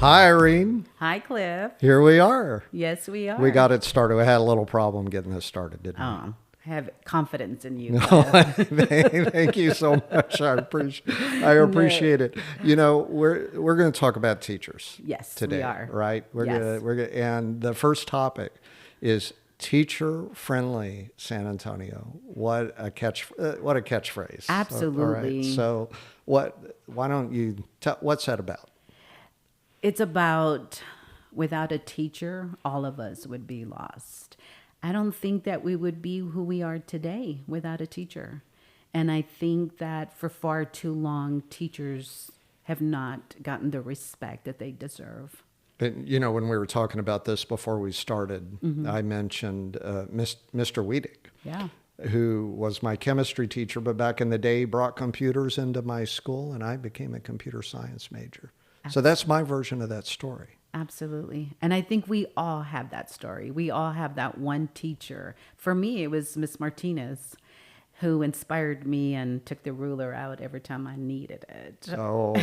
Hi, Irene. Hi, Cliff. Here we are. Yes, we are. We got it started. We had a little problem getting this started, didn't we? I have confidence in you, No, Cliff. thank you so much. I appreciate it. You know, we're going to talk about teachers. Yes, today, we are. Right? Yes. And the first topic is teacher-friendly San Antonio. What a catchphrase! Absolutely. All right. So, why don't you tell? What's that about? It's about without a teacher, all of us would be lost. I don't think that we would be who we are today without a teacher. And I think that for far too long, teachers have not gotten the respect that they deserve. And, you know, when we were talking about this before we started, I mentioned Mr. Weedick, Yeah. who was my chemistry teacher, but back in the day brought computers into my school, and I became a computer science major. So that's my version of that story. Absolutely. And I think we all have that story. We all have that one teacher. For me, it was Miss Martinez, who inspired me and took the ruler out every time I needed it. Oh,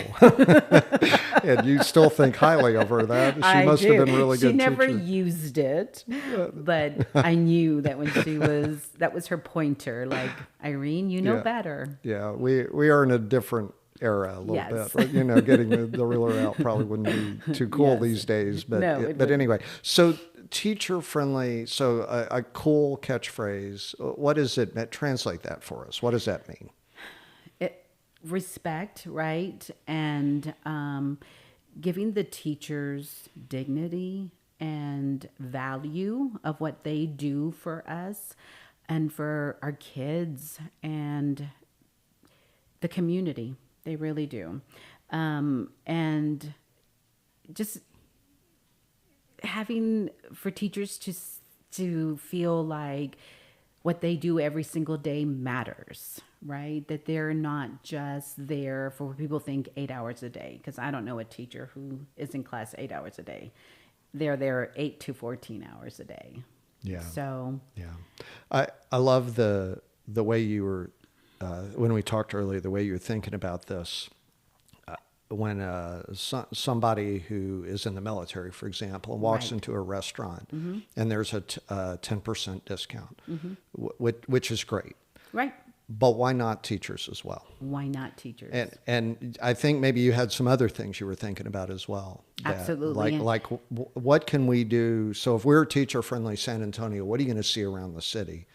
and you still think highly of her. That she I must do. have been a really She good never teacher. used it, but I knew that when that was her pointer. Like, Irene, you know Yeah. better. Yeah, we are in a different era a little Yes. bit. You know, getting the ruler out probably wouldn't be too cool Yes. these days. But No, it but wouldn't. anyway, so teacher friendly. So a cool catchphrase. What is it? Translate that for us. What does that mean? Respect, right? And giving the teachers dignity and value of what they do for us and for our kids and the community. They really do. And just having for teachers to feel like what they do every single day matters, right? That they're not just there for what people think 8 hours a day, because I don't know a teacher who is in class 8 hours a day. They're there 8 to 14 hours a day. Yeah. So Yeah, I love the way you were when we talked earlier. The way you're thinking about this. When somebody who is in the military, for example, and walks Right. into a restaurant and there's a 10% discount, which is great. right. But why not teachers as well? Why not teachers? And I think maybe you had some other things you were thinking about as well. Absolutely. What can we do? So if we're teacher-friendly San Antonio, what are you going to see around the city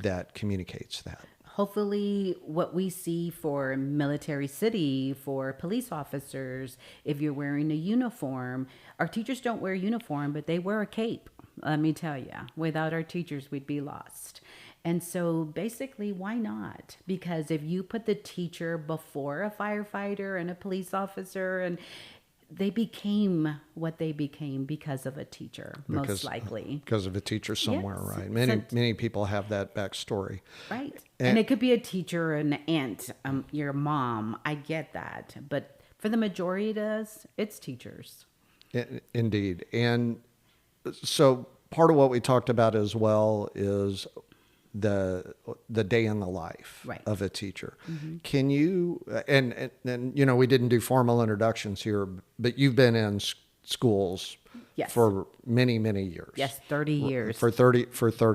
that communicates that? Hopefully what we see for military city, for police officers, if you're wearing a uniform, our teachers don't wear a uniform, but they wear a cape. Let me tell you, without our teachers, we'd be lost. And so basically, why not? Because if you put the teacher before a firefighter and a police officer, and they became what they became because of a teacher, most likely. Because of a teacher somewhere, Yes. right? So- Many people have that backstory. Right. And it could be a teacher, an aunt, your mom. I get that. But for the majority of us, it's teachers. Indeed. And so part of what we talked about as well is the day in the life Right. of a teacher. Can you, and you know, we didn't do formal introductions here, but you've been in schools Yes. for many, many years. Yes, 30 years. For 30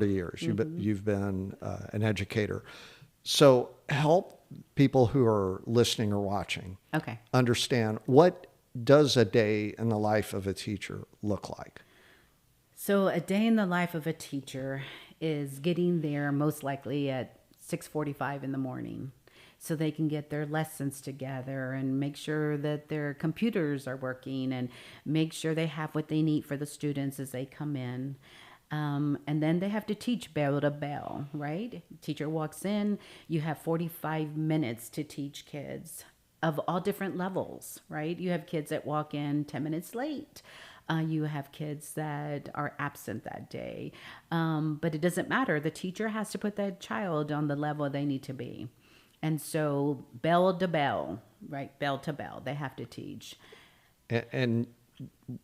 years. You've been an educator. So help people who are listening or watching Okay. understand, what does a day in the life of a teacher look like? So a day in the life of a teacher is getting there most likely at 6:45 in the morning so they can get their lessons together and make sure that their computers are working and make sure they have what they need for the students as they come in. And then they have to teach bell to bell, right? Teacher walks in, you have 45 minutes to teach kids of all different levels, right? You have kids that walk in 10 minutes late. You have kids that are absent that day. But it doesn't matter. The teacher has to put that child on the level they need to be. And so bell to bell, right? Bell to bell, they have to teach. And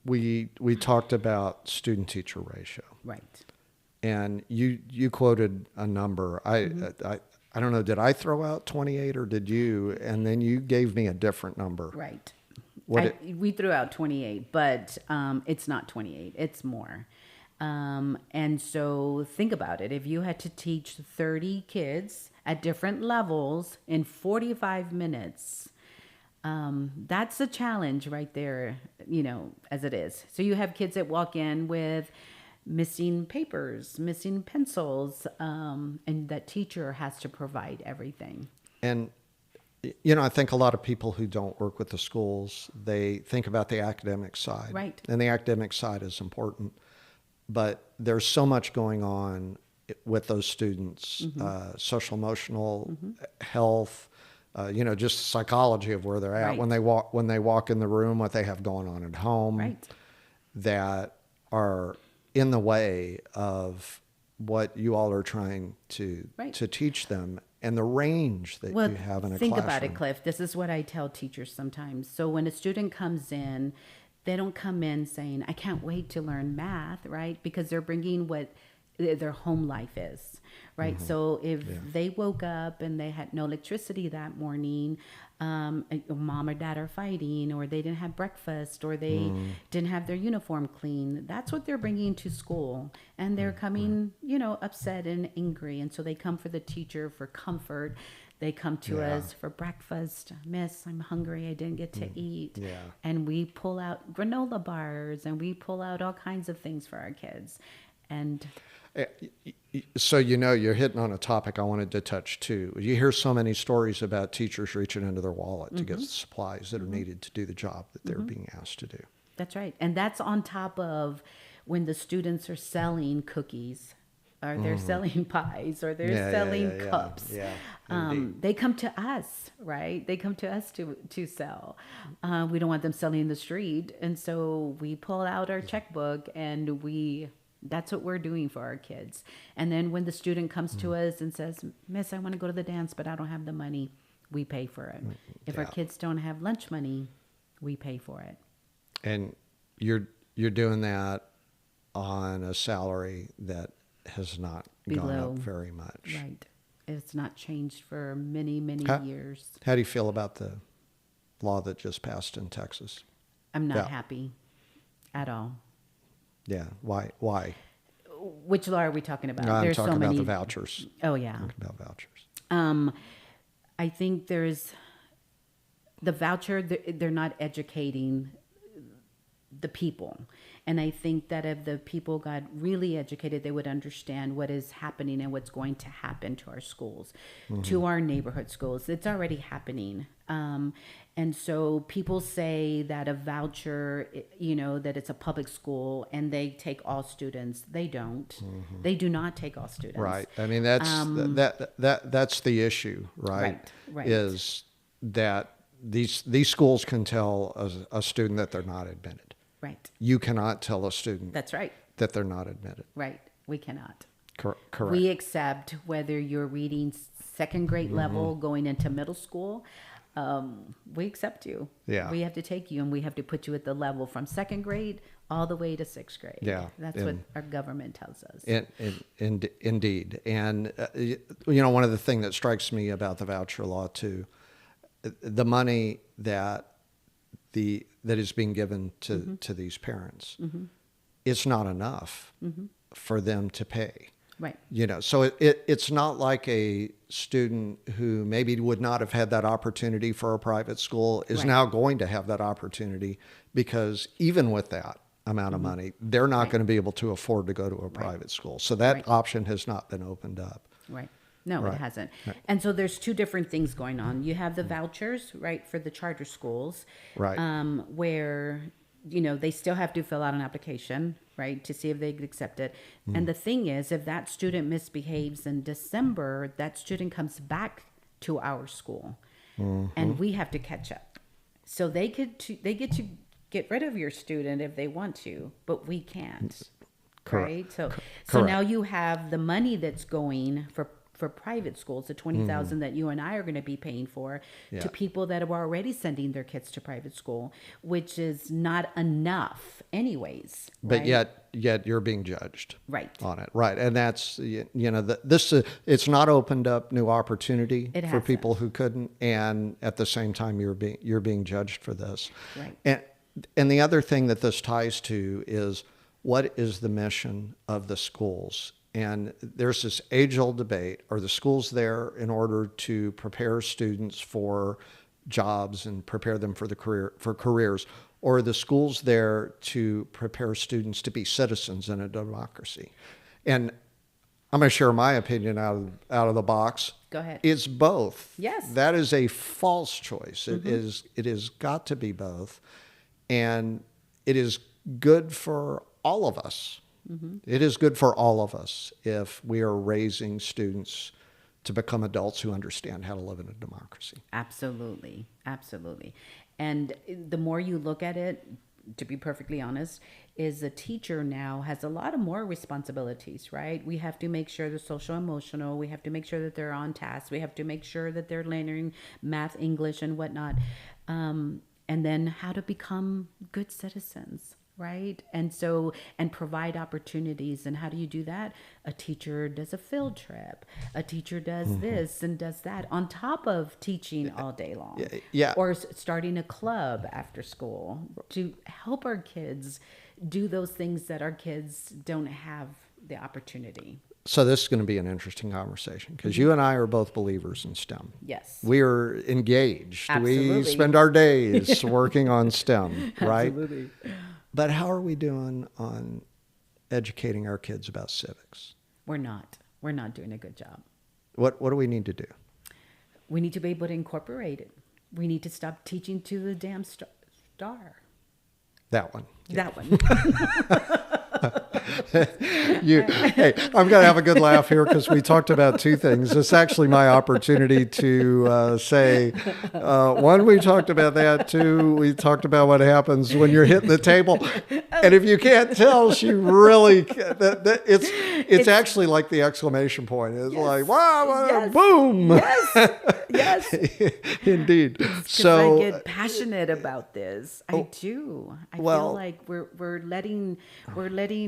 we talked about student-teacher ratio. Right. And you quoted a number. I don't know, did I throw out 28 or did you? And then you gave me a different number. Right. We threw out 28, but it's not 28. It's more. And so think about it. If you had to teach 30 kids at different levels in 45 minutes, that's a challenge right there, as it is. So you have kids that walk in with missing papers, missing pencils, and that teacher has to provide everything. And I think a lot of people who don't work with the schools, they think about the academic side. Right. And the academic side is important. But there's so much going on with those students, social, emotional, health, just psychology of where they're at Right. when they walk in the room, what they have going on at home, Right. that are in the way of what you all are trying to Right. to teach them, and the range that you have in a think classroom. about it, Cliff. This is what I tell teachers sometimes. So when a student comes in, they don't come in saying, I can't wait to learn math, right? Because they're bringing what their home life is, right? So if they woke up and they had no electricity that morning, and mom or dad are fighting, or they didn't have breakfast, or they didn't have their uniform clean, that's what they're bringing to school. And they're coming, upset and angry. And so they come for the teacher for comfort. They come to us for breakfast. Miss, I'm hungry. I didn't get to eat. Yeah. And we pull out granola bars, and we pull out all kinds of things for our kids. And So, you're hitting on a topic I wanted to touch too. You hear so many stories about teachers reaching into their wallet to get the supplies that are needed to do the job that they're being asked to do. that's right. And that's on top of when the students are selling cookies, or they're selling pies, or they're selling cups. Yeah. They come to us, right? They come to us to sell. We don't want them selling in the street. And so we pull out our checkbook, and that's what we're doing for our kids. And then when the student comes to us and says, Miss, I want to go to the dance, but I don't have the money, we pay for it. If our kids don't have lunch money, we pay for it. And you're doing that on a salary that has not gone Below. up very much. Right. It's not changed for many, many years. How do you feel about the law that just passed in Texas? I'm not Yeah. happy at all. Yeah. Why? Which law are we talking about? I'm There's talking so about many. the vouchers. Oh, yeah. Talking about vouchers. I think there's the voucher, they're not educating the people. And I think that if the people got really educated, they would understand what is happening and what's going to happen to our schools, to our neighborhood schools. It's already happening. And so people say that a voucher, that it's a public school and they take all students. They don't. They do not take all students. Right. I mean, that's the issue, right? Right. Is that these schools can tell a student that they're not admitted. Right. You cannot tell a student That's right. that they're not admitted. Right. We cannot. Correct. We accept whether you're reading second grade level going into middle school. We accept you. Yeah. We have to take you, and we have to put you at the level from second grade all the way to sixth grade. Yeah. That's what our government tells us. Indeed. And, one of the things that strikes me about the voucher law too, the money that is being given to these parents, it's not enough for them to pay. Right. So it's not like a student who maybe would not have had that opportunity for a private school is Right. now going to have that opportunity, because even with that amount of money, they're not going to be able to afford to go to a private school. So that option has not been opened up. Right. No, Right. it hasn't. And so there's two different things going on. You have the vouchers, right, for the charter schools, Right. where they still have to fill out an application, right, to see if they get accepted. And the thing is, if that student misbehaves in December, that student comes back to our school, and we have to catch up. So they get to get rid of your student if they want to, but we can't. Correct. Right? So Correct. now you have the money that's going for for private schools, the 20,000 that you and I are going to be paying for, Yeah. to people that are already sending their kids to private school, which is not enough anyways. But right? yet you're being judged Right. on it, right? And that's this it's not opened up new opportunity It for hasn't. people who couldn't, and at the same time you're being judged for this. Right. And the other thing that this ties to is, what is the mission of the schools? And there's this age-old debate: are the schools there in order to prepare students for jobs and prepare them for careers, or are the schools there to prepare students to be citizens in a democracy? And I'm going to share my opinion out of the box. Go ahead. It's both. Yes. That is a false choice. It is got to be both, and it is good for all of us. It is good for all of us if we are raising students to become adults who understand how to live in a democracy. Absolutely. Absolutely. And the more you look at it, to be perfectly honest, is a teacher now has a lot of more responsibilities, right? We have to make sure they're social emotional. We have to make sure that they're on task. We have to make sure that they're learning math, English, and whatnot. And then how to become good citizens, right? And provide opportunities. And how do you do that? A teacher does a field trip. A teacher does this and does that on top of teaching all day long. Yeah. Or starting a club after school to help our kids do those things that our kids don't have the opportunity. So this is going to be an interesting conversation, because you and I are both believers in STEM. Yes. We are engaged. Absolutely. We spend our days working on STEM, right? Absolutely. But how are we doing on educating our kids about civics? We're not doing a good job. What do we need to do? We need to be able to incorporate it. We need to stop teaching to the damn star. That one. That one. Hey, I'm going to have a good laugh here, because we talked about two things. It's actually my opportunity to say, one, we talked about that. Two, we talked about what happens when you're hitting the table. And if you can't tell, she really, it's actually like the exclamation point. It's like, wow, Yes. boom. Yes. Indeed. So I get passionate about this. I do. I well- feel like we're letting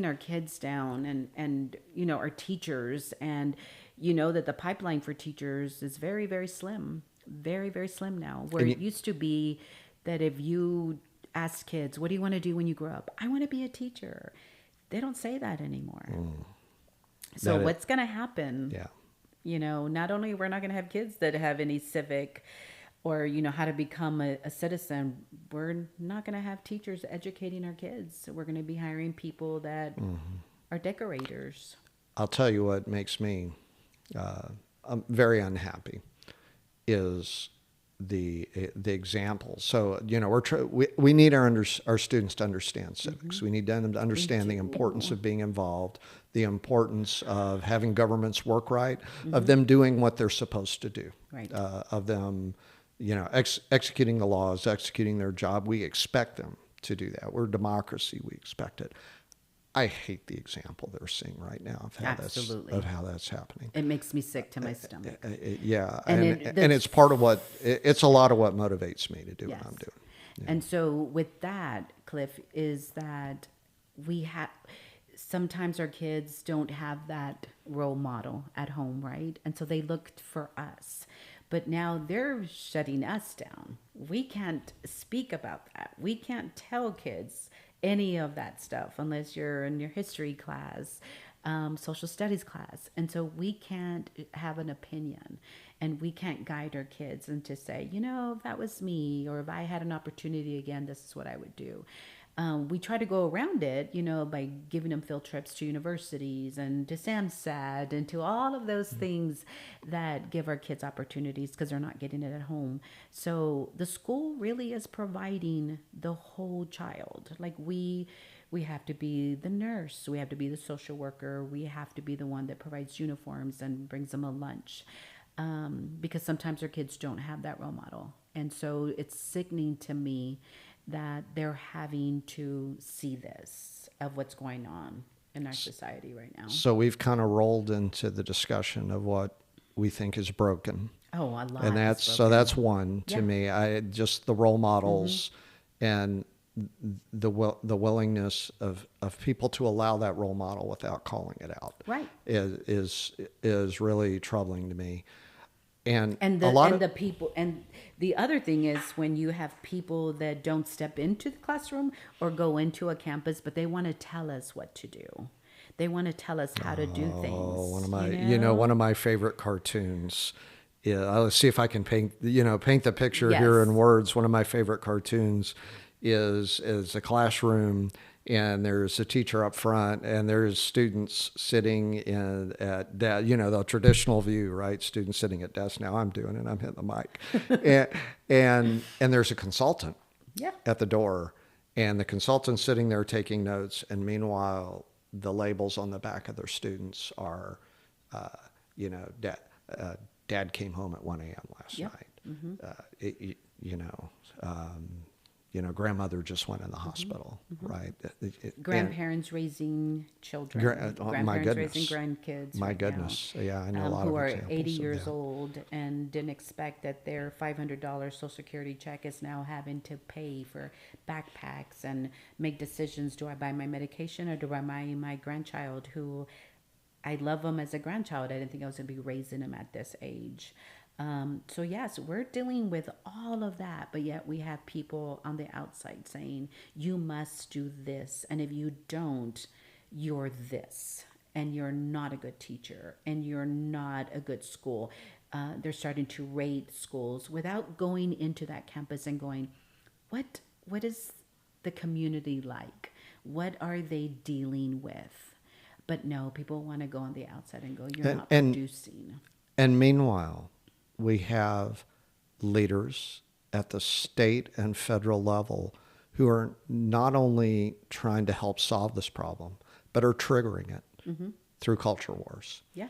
our kids down, and our teachers, and that the pipeline for teachers is very, very slim. Very, very slim now. Where it used to be that if you ask kids, what do you want to do when you grow up? I want to be a teacher. They don't say that anymore. So what's going to happen? Yeah. Not only we're not going to have kids that have any civic or, how to become a citizen, we're not going to have teachers educating our kids. So we're going to be hiring people that are decorators. I'll tell you what makes me I'm very unhappy is the example. So we need our students to understand civics. We need them to understand the importance of being involved, the importance of having governments work right, of them doing what they're supposed to do, Right. Of them executing the laws, executing their job. We expect them to do that. We're a democracy. We expect it. I hate the example they're seeing right now of how that's happening. It makes me sick to my stomach. Yeah, And and it's part of it's a lot of what motivates me to do Yes. what I'm doing. Yeah. And so with that, Cliff, is that sometimes our kids don't have that role model at home, right? And so they looked for us. But now they're shutting us down. We can't speak about that. We can't tell kids any of that stuff unless you're in your history class, social studies class. And so we can't have an opinion, and we can't guide our kids and to say, if that was me, or if I had an opportunity again, this is what I would do. We try to go around it, by giving them field trips to universities and to SAMSAT and to all of those things that give our kids opportunities, because they're not getting it at home. So the school really is providing the whole child. Like we have to be the nurse, we have to be the social worker, we have to be the one that provides uniforms and brings them a lunch. Because sometimes our kids don't have that role model. And so it's sickening to me that they're having to see this of what's going on in our society right now. So we've kind of rolled into the discussion of what we think is broken. Oh, a lot. And is that's broken. that's one to Yeah. me. I just the role models and the willingness of people to allow that role model without calling it out Right. is really troubling to me. And And a lot of the people, and the other thing is when you have people that don't step into the classroom or go into a campus, but they want to tell us what to do. They want to tell us how to do things. one of my you know? one of my favorite cartoons. Yeah, let's see if I can paint the picture Yes. here in words. One of my favorite cartoons is a classroom, and there's a teacher up front, and there's students sitting the traditional view, right? Students sitting at desks. Now I'm doing it. I'm hitting the mic, and there's a consultant Yeah. at the door, and the consultant's sitting there taking notes, and meanwhile the labels on the back of their students are, Dad came home at 1 a.m. last Yep. night. Grandmother just went in the hospital, right? Grandparents raising children. My Grandparents goodness. raising grandkids. My right goodness. now, Yeah, I know a lot who of are examples 80 of years that. old and didn't expect that their $500 Social Security check is now having to pay for backpacks and make decisions. Do I buy my medication or do I buy my grandchild who I love him as a grandchild. I didn't think I was going to be raising him at this age. So yes, we're dealing with all of that, but yet we have people on the outside saying, you must do this. And if you don't, you're this, and you're not a good teacher, and you're not a good school. They're starting to rate schools without going into that campus and going, what is the community like? What are they dealing with? But no, people want to go on the outside and go, you're not producing. And meanwhile, we have leaders at the state and federal level who are not only trying to help solve this problem, but are triggering it through culture wars. Yeah.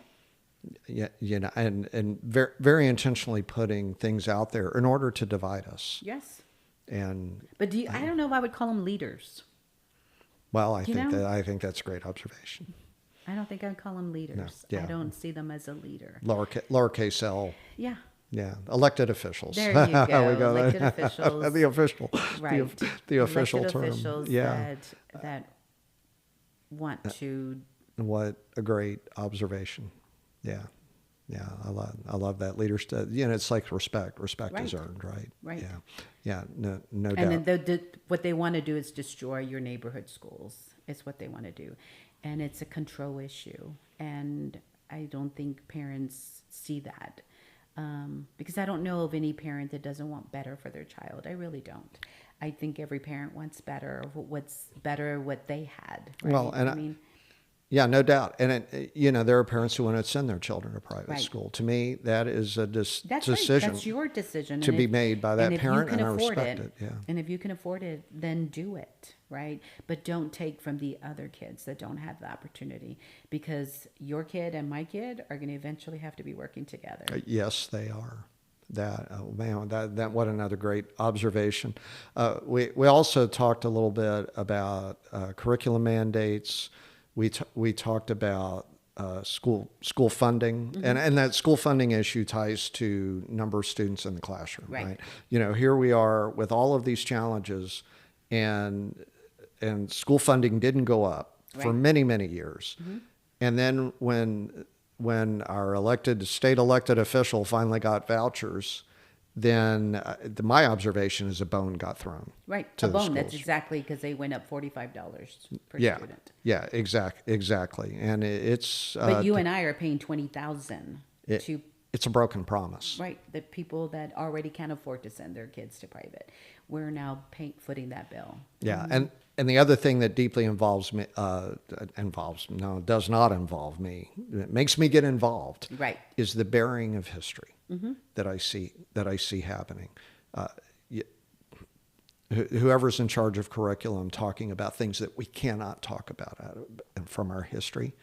Yeah, and very, very intentionally putting things out there in order to divide us. Yes. But I don't know if I would call them leaders. Well, I think that's a great observation. I don't think I'd call them leaders. No, yeah. I don't see them as a leader. Lowercase L. Yeah. Yeah, elected officials. There you go. We go. Elected officials. The official, Right. the official elected term. officials Yeah. that want to. What a great observation. Yeah, yeah. I love that leaders. It's like respect. Respect is Right. earned, right? Right. Yeah, yeah. No doubt. And then what they want to do is destroy your neighborhood schools. It's what they want to do. And it's a control issue. And I don't think parents see that. Because I don't know of any parent that doesn't want better for their child. I really don't. I think every parent wants better, what's better what they had. Right? Well, and yeah, no doubt. And there are parents who want to send their children to private Right. school. To me, that is a That's decision. Right. That's your decision to be made by that parent, and I respect it. Yeah. And if you can afford it, then do it, right? But don't take from the other kids that don't have the opportunity, because your kid and my kid are going to eventually have to be working together. Yes, they are. That what another great observation. We also talked a little bit about curriculum mandates. We talked about school funding, and that school funding issue ties to number of students in the classroom, right? Here we are with all of these challenges, and school funding didn't go up for many, many years. And then when our state elected official finally got vouchers, then my observation is a bone got thrown. Right, to a the bone. schools. That's exactly because they went up $45 per Yeah, student. yeah, exactly. And it's But you and I are paying $20,000 to it's a broken promise. right the people that already can't afford to send their kids to private. We're now footing that bill. Yeah, and the other thing that deeply involves me, does not involve me, it makes me get involved, Right. is the burying of history that I see happening. Whoever's in charge of curriculum talking about things that we cannot talk about from our history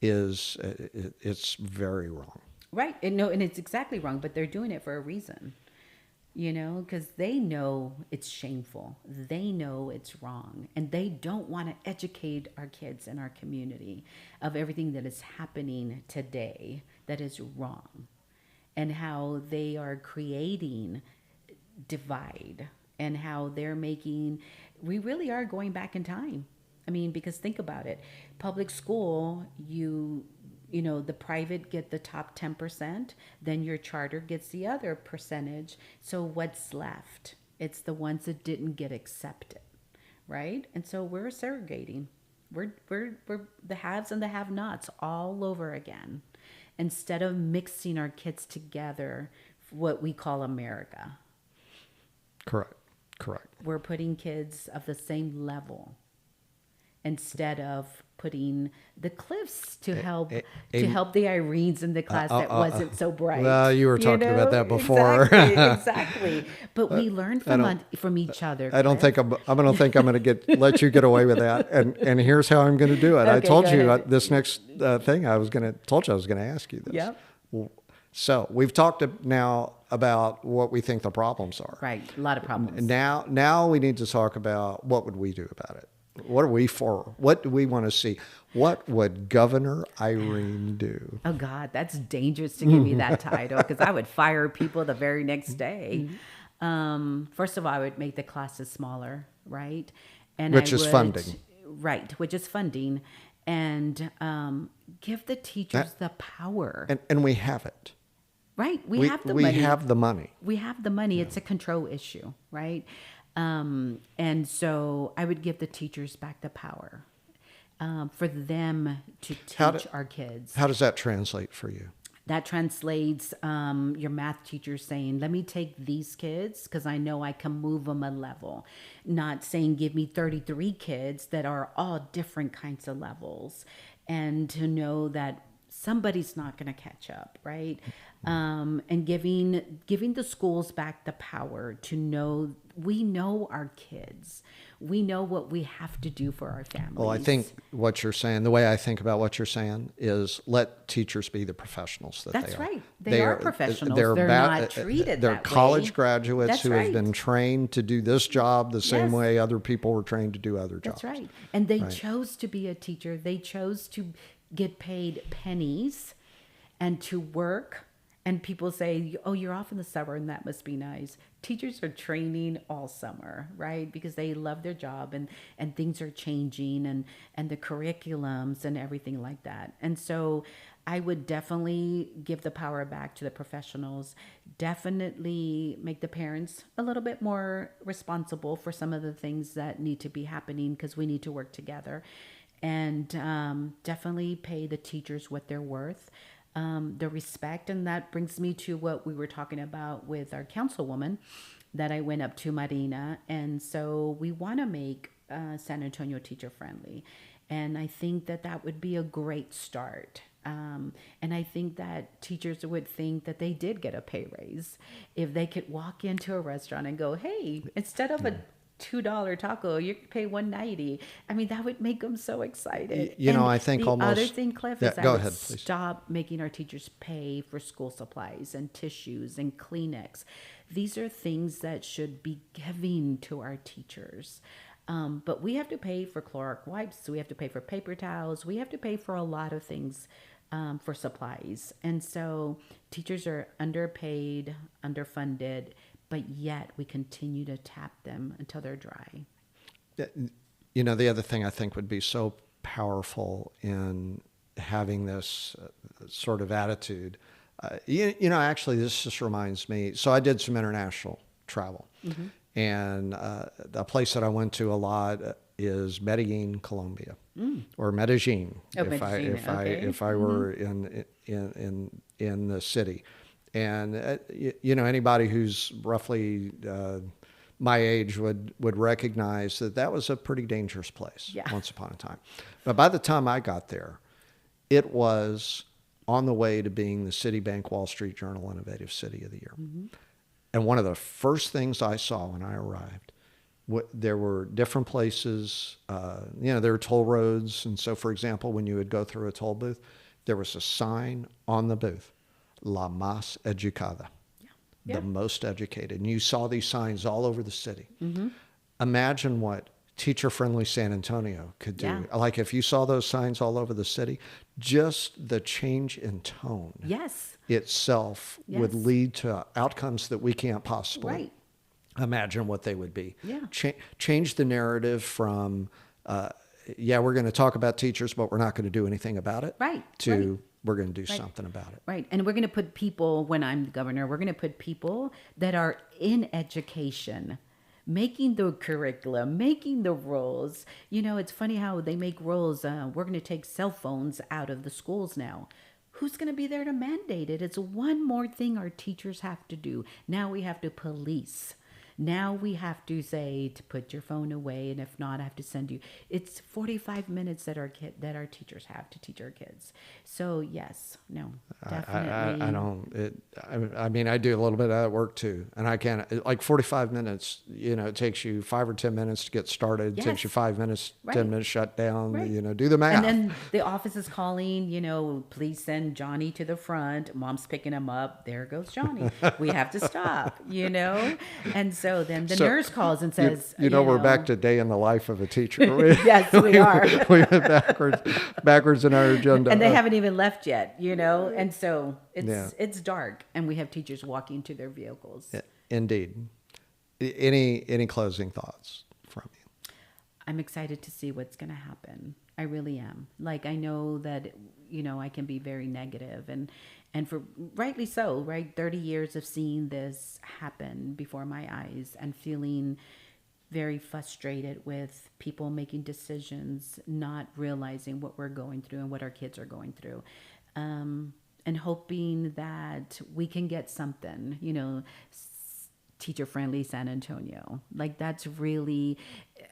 it's very wrong. Right. And it's exactly wrong, but they're doing it for a reason. because they know it's shameful. They know it's wrong. And they don't want to educate our kids in our community of everything that is happening today that is wrong and how they are creating divide and how they're making, we really are going back in time. I mean, because think about it. Public school, the private get the top 10%, then your charter gets the other percentage. So what's left? It's the ones that didn't get accepted, right? And so we're segregating. We're the haves and the have-nots all over again. Instead of mixing our kids together, what we call America. Correct. We're putting kids of the same level instead of putting the Cliffs to help the Irenes in the class that wasn't so bright. Well, you were talking about that before. Exactly. But we learn from each other. I don't think I'm going to let you get away with that. And here's how I'm going to do it. Okay, I told you ahead. this next thing told you I was going to ask you this. Yep. So we've talked now about what we think the problems are. Right. A lot of problems. Now we need to talk about what would we do about it. What are we for? What do we want to see? What would Governor Irene do? Oh, God, that's dangerous to give me that title because I would fire people the very next day. First of all, I would make the classes smaller, right? Which is funding. Right, which is funding. And give the teachers the power. And we have it. Right, we have the money. We have the money. We have the money. It's a control issue, right? And so I would give the teachers back the power for them to teach our kids. How does that translate for you? That translates your math teacher saying, let me take these kids because I know I can move them a level. Not saying give me 33 kids that are all different kinds of levels. And to know that somebody's not going to catch up, right? And giving the schools back the power to know, we know our kids. We know what we have to do for our families. Well, I think what you're saying, the way I think about what you're saying is let teachers be the professionals that they are. That's right. They are professionals. They're not treated they're that college way. graduates That's who have right. been trained to do this job the same way other people were trained to do other jobs. That's right. And they chose to be a teacher. They chose to get paid pennies and to work. And people say, oh, you're off in the summer and that must be nice. Teachers are training all summer, right? Because they love their job and things are changing and the curriculums and everything like that. And so I would definitely give the power back to the professionals, definitely make the parents a little bit more responsible for some of the things that need to be happening because we need to work together. And definitely pay the teachers what they're worth. The respect, and that brings me to what we were talking about with our councilwoman that I went up to, Marina. And so we want to make San Antonio teacher friendly. And I think that would be a great start. And I think that teachers would think that they did get a pay raise if they could walk into a restaurant and go, hey, instead of a $2 taco, you could pay $1.90. I mean, that would make them so excited. I think the almost. Other thing, Cliff, is go I would ahead, please. stop making our teachers pay for school supplies and tissues and Kleenex. These are things that should be giving to our teachers. But we have to pay for Clorox wipes. We have to pay for paper towels. We have to pay for a lot of things for supplies. And so teachers are underpaid, underfunded, but yet we continue to tap them until they're dry. The other thing I think would be so powerful in having this sort of attitude, actually this just reminds me. So I did some international travel. Mm-hmm. And a place that I went to a lot is Medellin, Colombia, or Medellin, if I were in the city. And anybody who's roughly my age would recognize that was a pretty dangerous place once upon a time. But by the time I got there, it was on the way to being the Citibank Wall Street Journal Innovative City of the Year. Mm-hmm. And one of the first things I saw when I arrived, there were different places, there were toll roads. And so, for example, when you would go through a toll booth, there was a sign on the booth, La Más Educada, Yeah. the most educated. And you saw these signs all over the city. Imagine what teacher-friendly San Antonio could do. Yeah. Like if you saw those signs all over the city, just the change in tone Yes. itself would Yes. lead to outcomes that we can't possibly Right. imagine what they would be. Yeah. Change the narrative from, yeah, we're going to talk about teachers, but we're not going to do anything about it. Right. To Right. we're going to do something about it. Right. And we're going to put people, when I'm the governor, we're going to put people that are in education, making the curriculum, making the rules. You know, it's funny how they make rules. We're going to take cell phones out of the schools now. Who's going to be there to mandate it? It's one more thing our teachers have to do. Now we have to police. Now we have to say to put your phone away, and if not, I have to send you. It's 45 minutes that our teachers have to teach our kids. So yes, no, definitely. I don't. I mean, I do a little bit of that work too, and I can't. Like 45 minutes. You know, it takes you 5 or 10 minutes to get started. It takes you 5 minutes, Right. 10 minutes shut down. Right. You know, do the math. And then the office is calling, you know, please send Johnny to the front. Mom's picking him up. There goes Johnny. We have to stop, you know? And so then the nurse calls and says, you know, we're back to day in the life of a teacher. Yes, we are. We went backwards in our agenda. And they haven't even left yet, you know? And so it's dark and we have teachers walking to their vehicles. Indeed. Any closing thoughts from you? I'm excited to see what's going to happen. I really am. Like, I know that, you know, I can be very negative and for rightly so, right? 30 years of seeing this happen before my eyes and feeling very frustrated with people making decisions, not realizing what we're going through and what our kids are going through. And hoping that we can get something, you know, teacher-friendly San Antonio. Like that's really,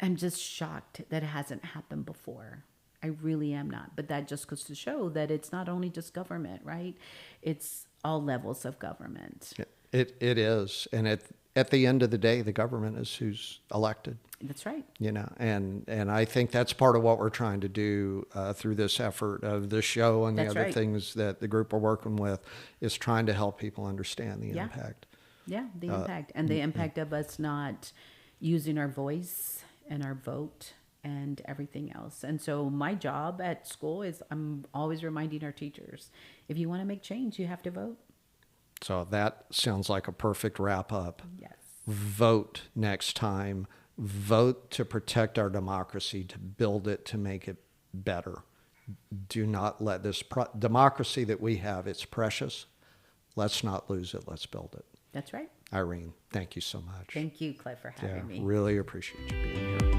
I'm just shocked that it hasn't happened before. I really am not. But that just goes to show that it's not only just government, right? It's all levels of government. It is. And at the end of the day, the government is who's elected. That's right. You know, and I think that's part of what we're trying to do through this effort of this show and the other things that the group are working with is trying to help people understand the impact. Yeah, the impact. And the impact of us not using our voice and our vote and everything else. And so my job at school is I'm always reminding our teachers, if you want to make change, you have to vote. So that sounds like a perfect wrap up. Yes. Vote next time. Vote to protect our democracy, to build it, to make it better. Do not let this democracy that we have, it's precious. Let's not lose it. Let's build it. That's right. Irene, thank you so much. Thank you, Cliff, for having me. Really appreciate you being here.